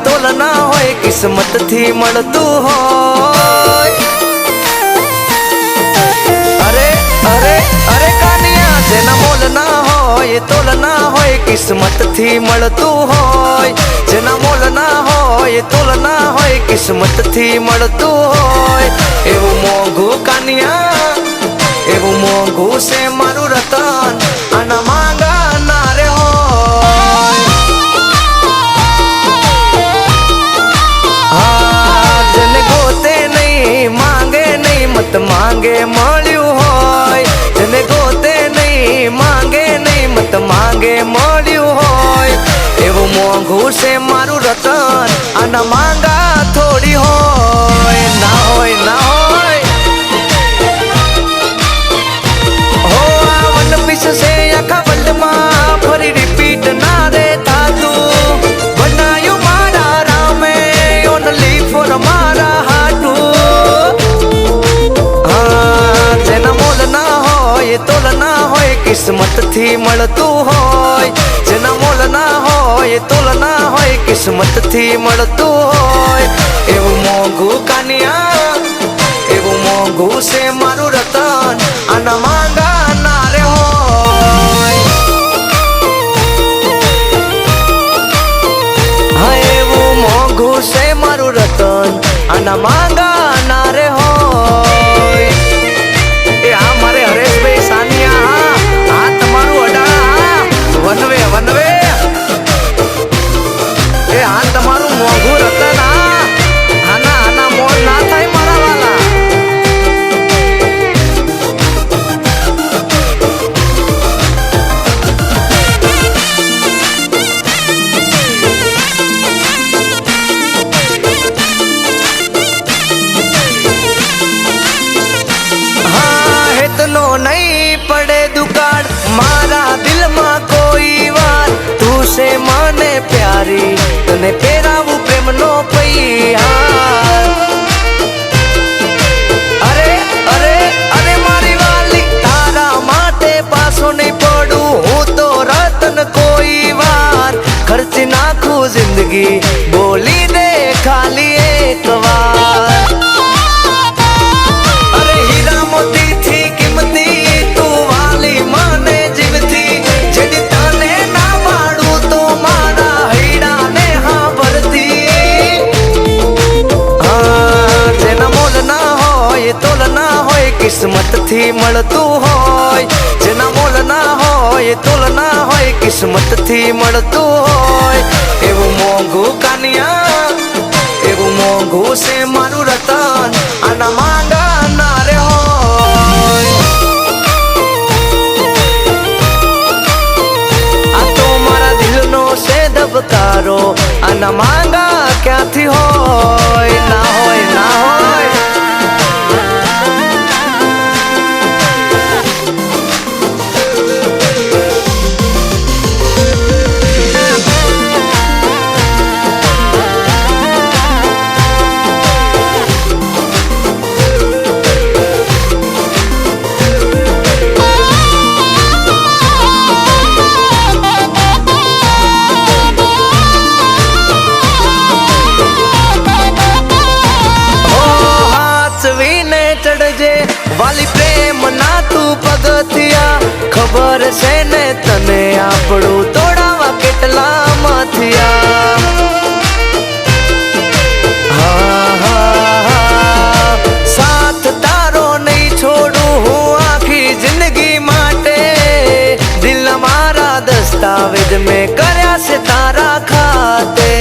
તોલના હોય કિસ્મત થી મળતું હોય। અરે અરે અરે કાનિયા જેના મોલ ના હોય તોલના હોય કિસ્મત થી મળતું હોય। જેના મોલ ના હોય તોલના હોય કિસ્મત થી મળતું હોય। એવું મોંઘું કાનિયા એવું મોંઘું છે મારું રતન આના માંગા ના રે मत मांगे मळ्यू होय। जने गोते नहीं मांगे नहीं मत मांगे मळ्यू होय। एवं मोंघू से मारू रतन आना मांगा थोड़ी होय ना होय ना होय। हो वन पीस से आखा वर्ल्ड में फरी रिपीट ना रे थातू बनायो मारा रामे ओनली फॉर मारा हाटू। तोलना होय किस्मत थी મળતું હોય। જેના મોલ ના હોય તોલના હોય કિસ્મત થી મળતું હોય। એવું મોંઘું કાનિયા એવું મોંઘું છે મારું રતન આના માંગા ના રે હોય। હા એવું મોંઘું છે મારું રતન આના માંગા ના રે હોય। એ આ મારે હરેશભાઈ સાનિયા આ તમારું અડાળા વનવે વનવે એ આ તમારું મોંઘું રતન આના આના મોલ ના થાય મારા વાલા। नहीं पड़े दुकान मारा दिल में कोई वार तू से माने प्यारी तने पेरावू प्रेम नो पैहार। अरे अरे अरे मारी वाली तारा माटे पासो नहीं पड़ू हूँ तो रतन कोई वार खर्च नाखू जिंदगी बोली दे खाली एक बार। अरे हीरा मोती थी किमती तू वाली माने जीवती जदी ताने ना वाड़ू तो मारा हीरा ने हाँ भरती। हाँ जेना मोल ना होय तोलना होय किस्मत थी મળતું હોય। જેના મોલ ના હોય તોલના હોય કિસ્મત थी મળતું હોય। એવું મોંઘું કાનિયા એવું મોંઘું છે મારું રતન આના માંગા ના રે હોય। આ તો મારા દિલનો છે ધબકારો આના માંગા ક્યાંથી હોય ના હોય ના હોય। वाली प्रेम ना तू पगथिया खबर से ने तने आपड़ू तोड़ावा केटला माथिया। हाँ हाँ हाँ साथ तारो नहीं छोड़ू हूँ आखी जिंदगी माटे दिल मारा दस्तावेज में करया से तारा खाते।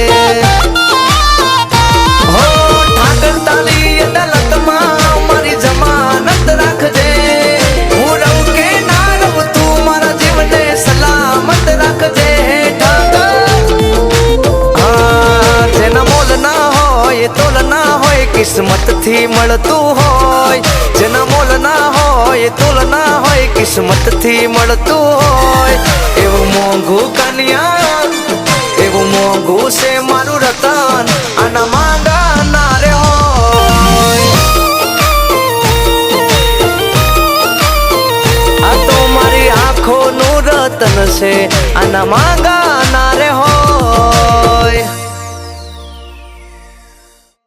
મળતું હોય, જેના મોલ ના હોય તુલના હોય, કિસ્મત થી મળતું હોય. એવું મોંઘું કન્યા, એવું મોંઘું છે મારું રતન, આના માંગા ના રે હોય. આ તો મારી આંખોનું રતન છે, આના માંગા